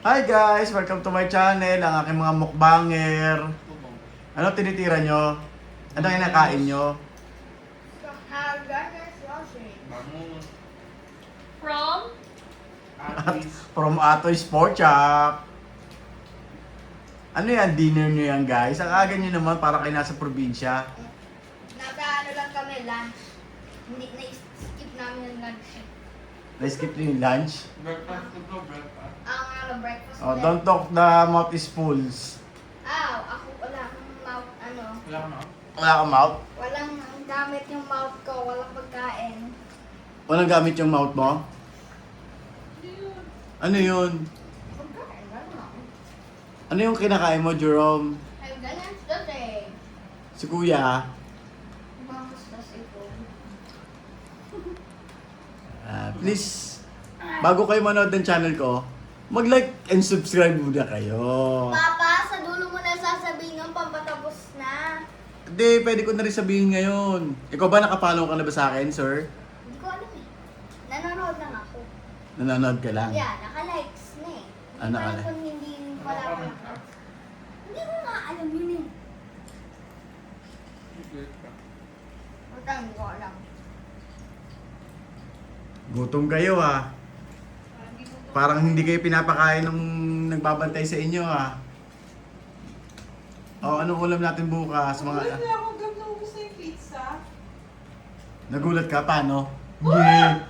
Hi guys! Welcome to my channel, ang aking mga mukbanger. Ano tinitira nyo? Ano kinakain nyo? From? From Atoy's Pork Chop. Ano yan? Dinner nyo yan guys? Ang aga nyo naman para kayo nasa probinsya. Naka-ano lang kami, lunch. Hindi, na-skip namin yung lunch. Na-skip nyo yung lunch? Breakfast ito, breakfast. Breakfast. Oh, don't talk the mouth is full. Ako wala akong mouth, Wala ka na? Wala kang mouth? walang gamit yung mouth ko, walang pagkain. Walang gamit yung mouth mo? Ano yun? Pagkain, gano'n. Ano yung kinakain mo, Jerome? Ay, ganyan today. Si Kuya? Bangos na sipon. Please, bago kayo manood ng channel ko, mag-like and subscribe muna kayo. Papa, sa dulo mo na sasabihin yung pampatapos na. Hindi, pwede ko na rin sabihin ngayon. Ikaw ba nakapollow ka na ba sa akin, sir? Hindi ko alam eh. Nanonood lang ako. Nanonood ka lang? Yeah, naka-likes na eh. Ah, naka-like. Parang kung hindi wala ko lang. Hindi ko nga alam yun eh. Utang ko alam. Gutom kayo ah. Parang hindi kayo pinapakain ng nagbabantay sa inyo ah. O, anong ulam natin bukas? Wala Mga... na ako gagawin ko sa yung pizza. Nagulat ka, paano? Yeah.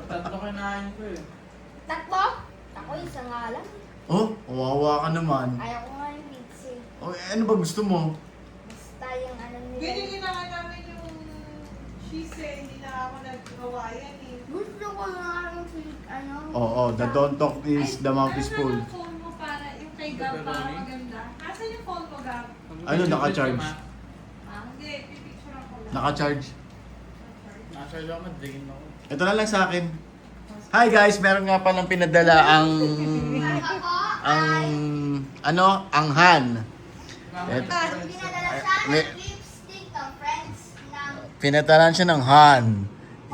Tatlo kinain ko eh. Takbo? Ako isa nga lang. Oh, kawawa ka naman. Ayaw ko nga yung pizza eh. Oh, ano ba gusto mo? Basta yung ano nila. Binili na nga namin yung cheese eh. Hindi na ako naggawa yan eh. Gusto ko nga yung ano. Oo, the don't talk is the mouth is full. Ano na phone mo para yung kay Gab para maganda? Asan yung phone mo, Gab? Ano, naka-charge? Hindi, pipicture ako lang. Naka-charge. Nasa iyo ako, madigin ako. Ito na lang sa akin. Hi guys, meron nga palang pinadala ang ang Han. Et- Pinadala siya May- ng lipstick ng friends ng Pinatalan siya ng Han.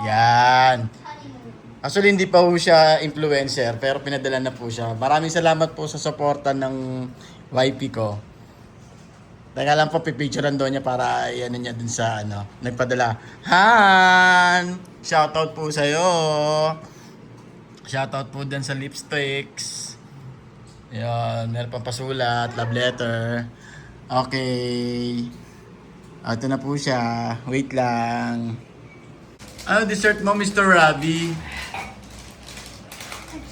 Yan. honeymoon. Actually, hindi pa po siya influencer, pero pinadala na po siya. Maraming salamat po sa suporta ng YP ko. Teka lang po, pipicturean doon niya para ano niya dun sa nagpadala. Han! Shoutout po sa'yo. Shoutout po dun sa lipsticks. Yan, meron pang pasulat, love letter. Okay. Ito na po siya. Wait lang. Ano dessert mo, Mr. Ravi?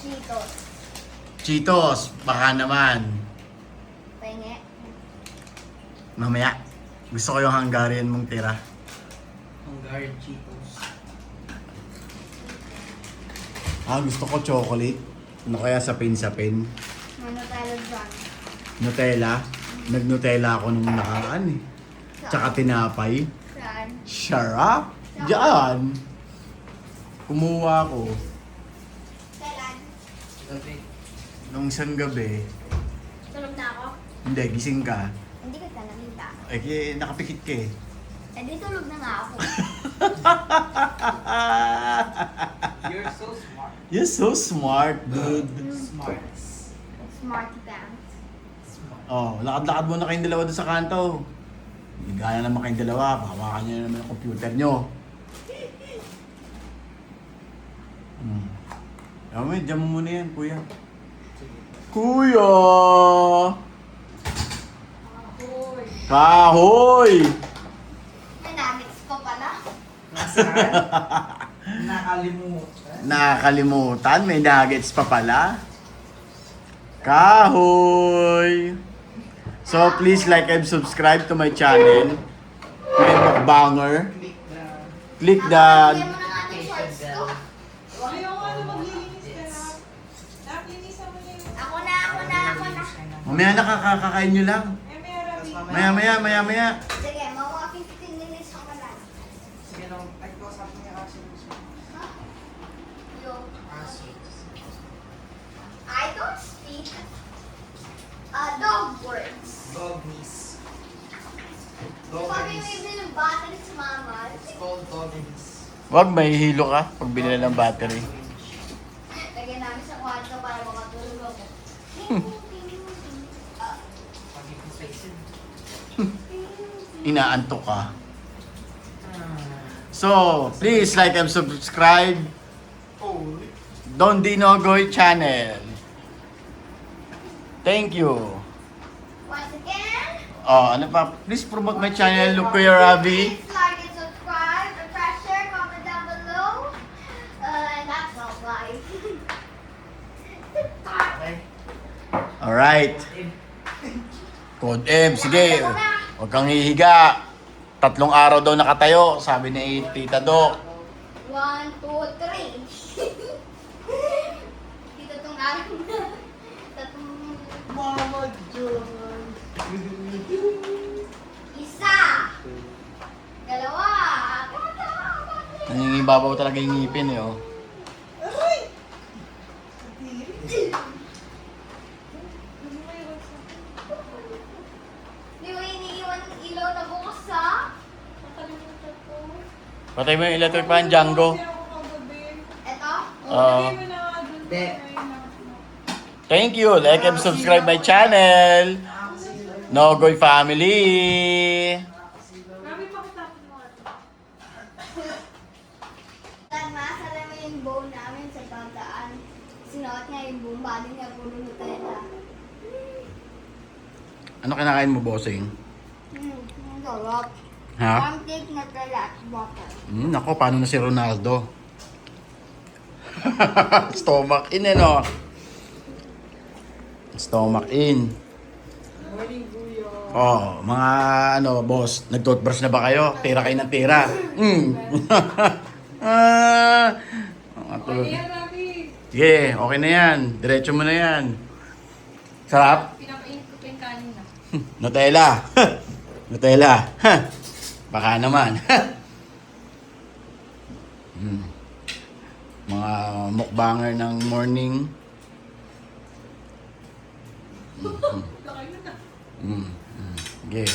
Cheetos. Cheetos, baka naman. Penge. Mamaya, gusto ko yung Hungarian mong tira. Hungarian Cheetos. Gusto ko chocolate. Ano kaya sapin-sapin? Ano tayo dyan? Nutella. Nag-Nutella ako nung nakaraan eh. Tsaka tinapay. Saan? Sarap! Diyan! Kumuha ako Kailan? Gabi. nung isang gabi. Tulog na ako? Hindi, gising ka. Hindi ko ka nakita. Nakapikit ka eh. Eh di tulog na nga ako. You're so smart. You're so smart, dude. Smart. Smarty pants. Smart. Oh, lakad-lakad muna kayong dalawa doon sa kanto. Hindi gana naman kayong dalawa. Hawakan nyo naman ang computer nyo. May dyan mo muna yan, kuya. Kuya! Kahoy! May nuggets pa pala. Nasaan? Nakalimutan. Nakakalimutan, may nuggets pa pala. Kahoy! So please like and subscribe to my channel. Kuya Mukbanger. Click Click na. the... Bigyan mo na nga ng shorts ko. Ayaw nga na maglilinis ka na. Naklinisan mo niya yung... Ako na. Mamaya nakakakain nyo lang. Eh, meron. Maya. Sige, mga 15 minutes ako lang. Sige lang, nag-usap niya kasi. Yung, Aso. I don't speak dog words. Doggies. Sabi mo yung ng battery sa mama. It's called doggies. Wag, may hilo ka pag binila ng battery. Lagyan namin sa kwarto para makatulog ko. Pagiging spicy. Inaantok ka. So, please like and subscribe Oh. Don Dinogoy channel. Thank you. Once again, Oh, ano pa? Please promote my channel, Look Kuya Ravi. please like and subscribe, and press share, comment down below. And that's all, guys. Okay. Alright. Eh, Code M, sige. Huwag kang hihiga. 3 araw daw nakatayo, sabi ni Tita Doc. 1, 2, 3. Dito tong araw na. Tatlong... Mama John. Isa! Dalawa! Nangingibabaw talaga yung ngipin eh, oh. Di ba iniiwan ng ilaw na bukas sa? Nakalimutan ko. Patay mo yung electric fan, Django. Kasi ako kagabi. Eto? Lagay mo na nga dun sa Hindi. may na- Thank you. Like and subscribe my channel. Nogoy Family. Grabe, pakitapon mo ito. Masala mo yung bow namin sa pagdaan. Sinuot niya yung bow, bali niya puro Nutella. Ano kinakain mo, bossing? Ang sarap. Ha? Pancake Nutella at butter. Nako, paano na si Ronaldo? Stomach in, eh, no? Stomach in. Morning, Kuya. Oh, mga ano, boss, nag-toothbrush na ba kayo? Tira kayo ng tira. Mga tulog. Okay, Ravi. Sige, okay na yan. Diretso mo na yan. Sarap? Pinakainit ko pa yung kanin na. Nutella. Nutella. Baka naman. Mga mukbanger ng morning. Lakay mo na. Sige.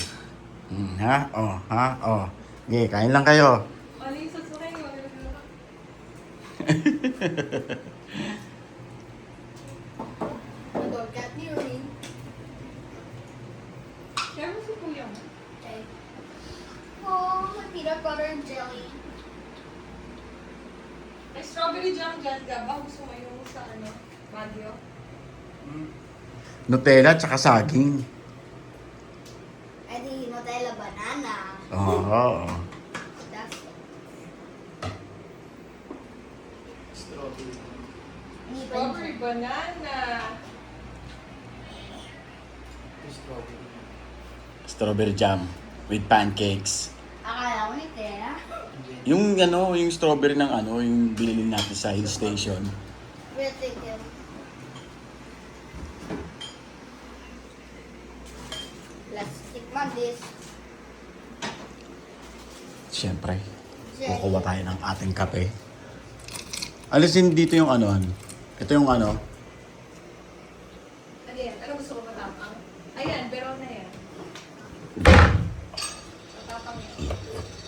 Ha? Oh, ha? Oh. Sige, kain lang kayo. Mali yung sasakay. Nag-orkat ni Rin. Share mo si Kuya mo. Okay. Oh, peanut butter and jelly. May strawberry jam dyan ka ba? Gusto mo yung sa ano? Baguio? Nutella at saka saging. Eh di Nutella banana. Oo. That's it. Strawberry. Hindi pa Strawberry banana. Strawberry. Strawberry jam with pancakes. Akala ko Nutella. Yung ano, yung strawberry ng ano, yung binili natin sa hill station. Ridiculous. Let's tikman this. Siyempre, Jelly. kukuha tayo ng ating kape. Alisin dito yung ano. Ito yung ano. Ano yan? Ano gusto ko matapang? Ayan, pero na yan. Matapang yan.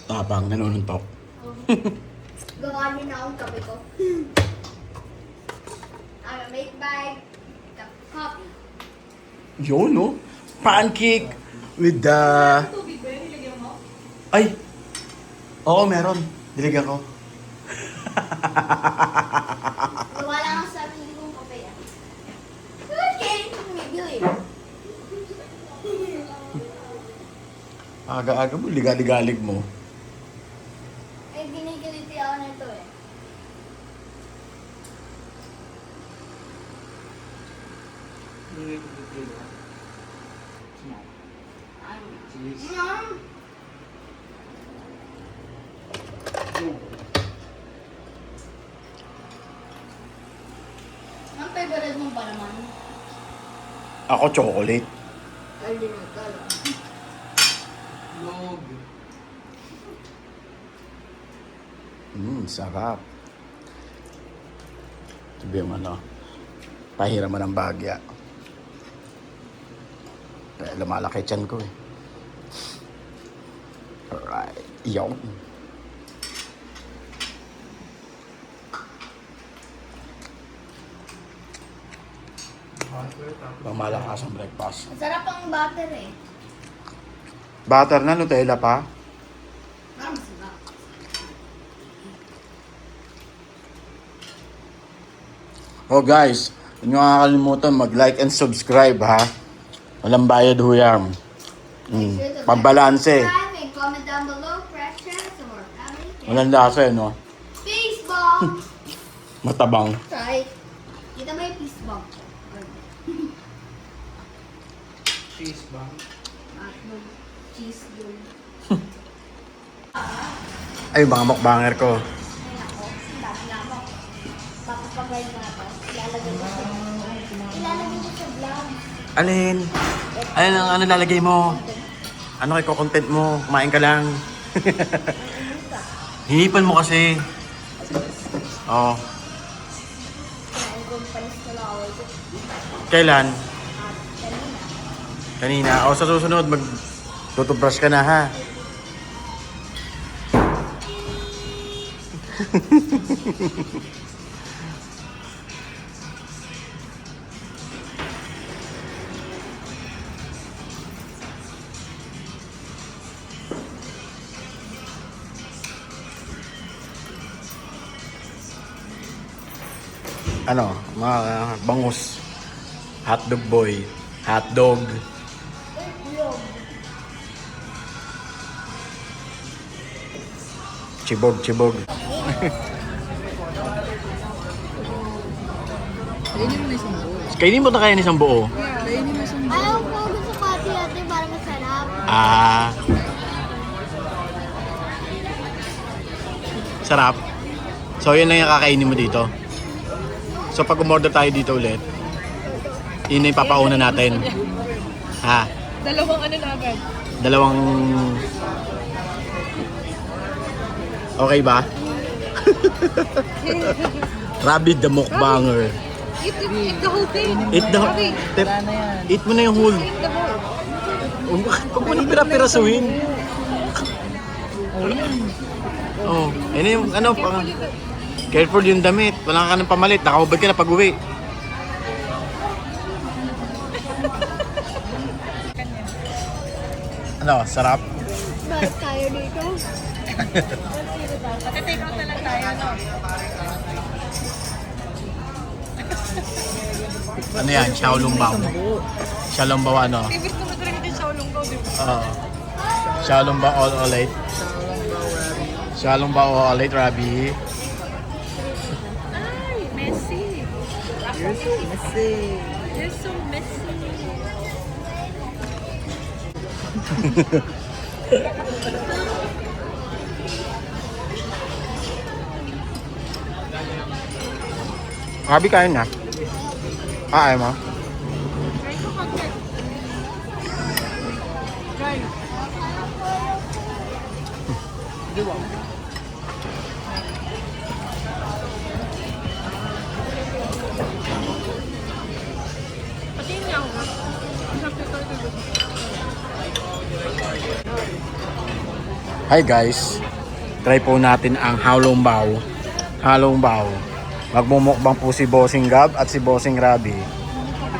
Tapang, nanununtok. Gawin na akong kape ko. I'm a make by coffee. Yun, no? Pancake with the... Tubig ba yun? Nilagyan mo? Ay! Oo, meron. Dilig ako. Gawa lang ang sarili kong kape ah. Okay, bibili. Aga-aga mo, ligalig mo. Eh, ginigiliti ako nito eh. Cheese. Mom! Ang favorite mo pa naman? Ako, chocolate. Ay, di na kala. Log. Sarap. Sabi mo, ano, pahiram mo ng bagya. Kaya lumalaki tiyan ko eh. Alright. Yun. Pang malakasang breakfast. Masarap ang butter eh. Butter na, Nutella pa. Parang masarap. Oh guys, huwag nyo kakalimutan mag-like and subscribe ha. Walang bayad ho yan. Pambalanse. Subscribe and comment down below. Questions or family. Walang lasa no? Peace bomb! Matabang. Try. Kita mo yung peace bomb. Cheese bang. Cheese doon. Ay, mga mukbanger ko. Ay ako, dami na ako. Papapagay na ako. Ilalagay ko sa vlog. Alin? Alin ang ano lalagay mo? Ano kay content mo? Kumain ka lang. Hinipan mo kasi. Oh. Kinain ko panis na lang ako. Kailan? Kanina. Kanina. O sa susunod, tutubrush ka na ha. Ano, mga bangus. Hotdog boy. Hotdog. Chibog, chibog. Kainin mo na kaya isang buo. Ayaw ko gusto ko ate para masarap. Ah. Sarap. So, yun lang yung kakainin mo dito. So, pag umorder tayo dito ulit, yun na yung papauna natin. Ha? Dalawang ano na agad. Dalawang... Okay ba? Rabbit the mukbanger. Eat the whole thing. Eat the... Okay. Eat mo na yung whole. Eat the whole. Huwag mo nang pira-pirasuhin. Oh, yun yung ano, pang... Careful yung damit. Wala ka ng pamalit. Nakahubad ka na pag-uwi. Ano, sarap? Bakit tayo dito? Pati-take out na lang tayo, no? Ano yan? Xiaolongbao. Xiaolongbao ano? Favorite naman talaga din Xiaolongbao, di ba? Xiaolongbao all olate. Xiaolongbao all olate, Rabi. Ay, messy. You're so messy. You're so messy. Rabi, kain na. Ayaw mo? Try ko content. Try. Patingin niya ako. Hi guys. Try po natin ang Xiaolongbao. Xiaolongbao. Magmumukbang po si Bossing Gab at si Bossing Rabi.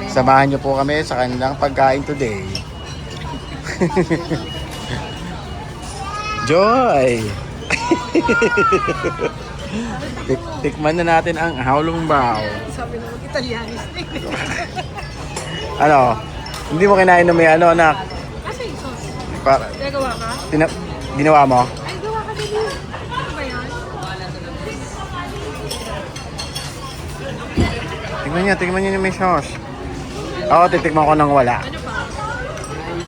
Samahan niyo po kami sa kanilang pagkain today. Joy! Tikman na natin ang Xiaolongbao. Sabi naman Italianis. Ano? Hindi mo kinain na may ano, anak? Kasi yung sauce. Para, Nagawa ka? ginawa mo? Ay, gawa ka din yun. Ano ba yan? Tingnan niya yung may sauce. Oo, titikman ko nang wala. Ano